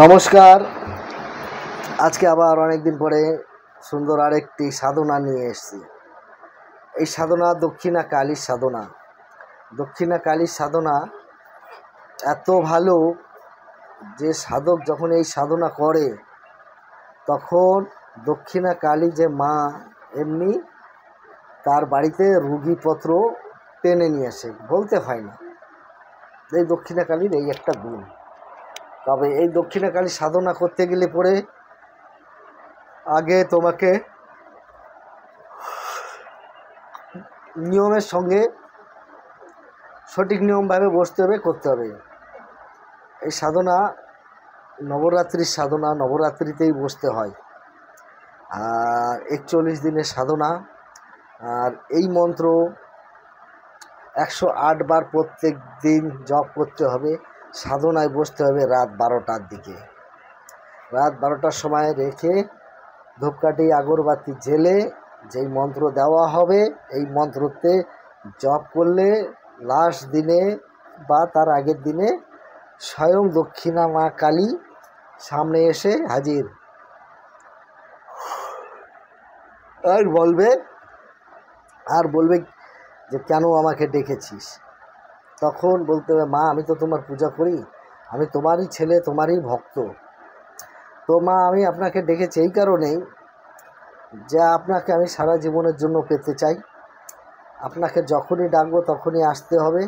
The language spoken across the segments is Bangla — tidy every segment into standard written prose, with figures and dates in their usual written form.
নমস্কার। আজকে আবার অনেক দিন পরে সুন্দর আরেকটি সাধনা নিয়ে এসেছি। এই সাধনা দক্ষিণা কালীর সাধনা। দক্ষিণা কালীর সাধনা এত ভালো যে সাধক যখন এই সাধনা করে তখন দক্ষিণা কালী যে মা এমনি তার বাড়িতে রুগীপত্র টেনে নিয়ে আসে, বলতে হয় না। এই দক্ষিণা কালীর এই একটা গুণ। তবে এই দক্ষিণা কালী সাধনা করতে গেলে পরে আগে তোমাকে নিয়মের সঙ্গে সঠিক নিয়মভাবে বসতে হবে, করতে হবে। এই সাধনা নবরাত্রির সাধনা, নবরাত্রিতেই বসতে হয়। আর 41 দিনের সাধনা। আর এই মন্ত্র 108 বার প্রত্যেক দিন জপ করতে হবে। সাধনায় বসতে হবে রাত 12টার দিকে। রাত 12টার সময় রেখে ধূপকাঠি আগরবাতি জেলে যেই মন্ত্র দেওয়া হবে এই মন্ত্রতে জপ করলে লাস্ট দিনে বা তার আগের দিনে স্বয়ং দক্ষিণা মা কালী সামনে এসে হাজির। আর বলবে যে কেন আমাকে ডেকেছিস। তখন বলতে হবে, মা আমি তো তোমার পূজা করি, আমি তোমারই ছেলে, তোমারই ভক্ত। তো মা আমি আপনাকে ডেকেছি এই কারণেই যে আপনাকে আমি সারা জীবনের জন্য পেতে চাই। আপনাকে যখনই ডাকবো তখনই আসতে হবে,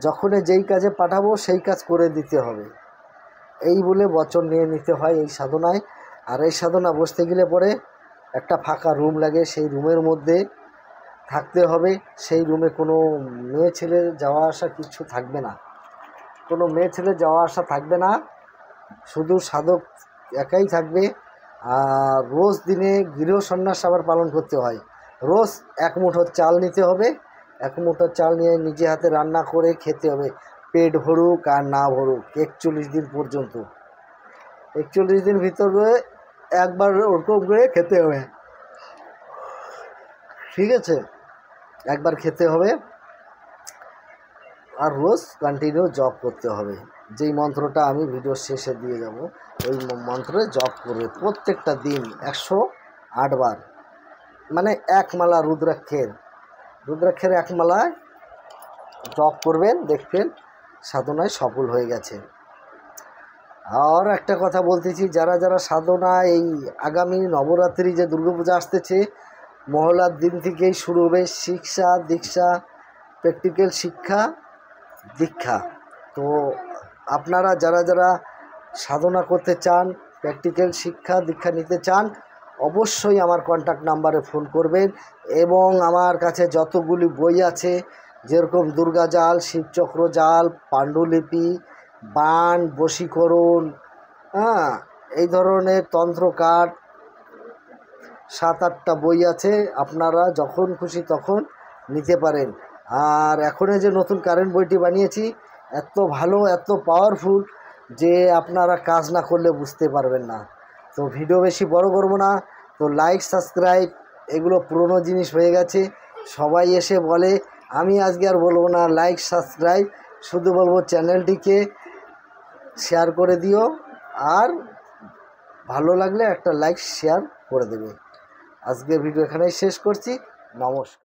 যখনই যেই কাজে পাঠাবো সেই কাজ করে দিতে হবে। এই বলে বচন নিয়ে নিতে হয় এই সাধনায়। আর এই সাধনা বসতে গেলে পরে একটা ফাঁকা রুম লাগে, সেই রুমের মধ্যে থাকতে হবে। সেই রুমে কোনো মেয়ে ছেলে যাওয়া আসা কিছু থাকবে না, কোনো মেয়ে ছেলে যাওয়া আসা থাকবে না, শুধু সাধক একাই থাকবে। আর রোজ দিনে গৃহ সন্ন্যাস আবার পালন করতে হয়। রোজ 1 মুঠো চাল নিতে হবে, 1 মুঠো চাল নিয়ে নিজে হাতে রান্না করে খেতে হবে, পেট ভরুক আর না ভরুক 41 দিন পর্যন্ত। 41 দিন ভিতরে একবার ওরকম করে খেতে হবে, ঠিক আছে? একবার খেতে হবে। আর রোজ কন্টিনিউ জপ করতে হবে। যেই মন্ত্রটা আমি ভিডিওর শেষে দিয়ে যাব ওই মন্ত্রে জপ করবে প্রত্যেকটা দিন 108 বার। মানে 1 মালা রুদ্রাক্ষের 1 মালায় জপ করবেন, দেখবেন সাধনায় সফল হয়ে গেছে। আর একটা কথা বলতেছি, যারা যারা সাধনা এই আগামী নবরাত্রি যে দুর্গাপূজা আসতেছে মহলার দিন থেকেই শুরু হবে শিক্ষা দীক্ষা, প্র্যাকটিক্যাল শিক্ষা দীক্ষা। তো আপনারা যারা যারা সাধনা করতে চান, প্র্যাকটিক্যাল শিক্ষা দীক্ষা নিতে চান, অবশ্যই আমার কন্ট্যাক্ট নাম্বারে ফোন করবেন। এবং আমার কাছে যতগুলি বই আছে, যেরকম দুর্গা জাল, শিবচক্র জাল, পাণ্ডুলিপি, বাণ, বশীকরণ, এই ধরনের তন্ত্রকাঠ 7-8টা বই আছে। আপনারা যখন খুশি তখন নিতে পারেন। আর এখন যে নতুন কারেন্ট বইটি বানিয়েছি এত ভালো, এত পাওয়ারফুল যে আপনারা কাজ না করলে বুঝতে পারবেন না। তো ভিডিও বেশি বড় করব না, তো লাইক সাবস্ক্রাইব এগুলো পুরনো জিনিস হয়ে গেছে। সবাই এসে বলে, আমি আজকে আর বলবো না লাইক সাবস্ক্রাইব, শুধু বলবো চ্যানেলটিকে শেয়ার করে দিও। আর ভালো লাগলে একটা লাইক শেয়ার করে দেবে। আজকে ভিডিও এখানেই শেষ করছি। নমস্কার।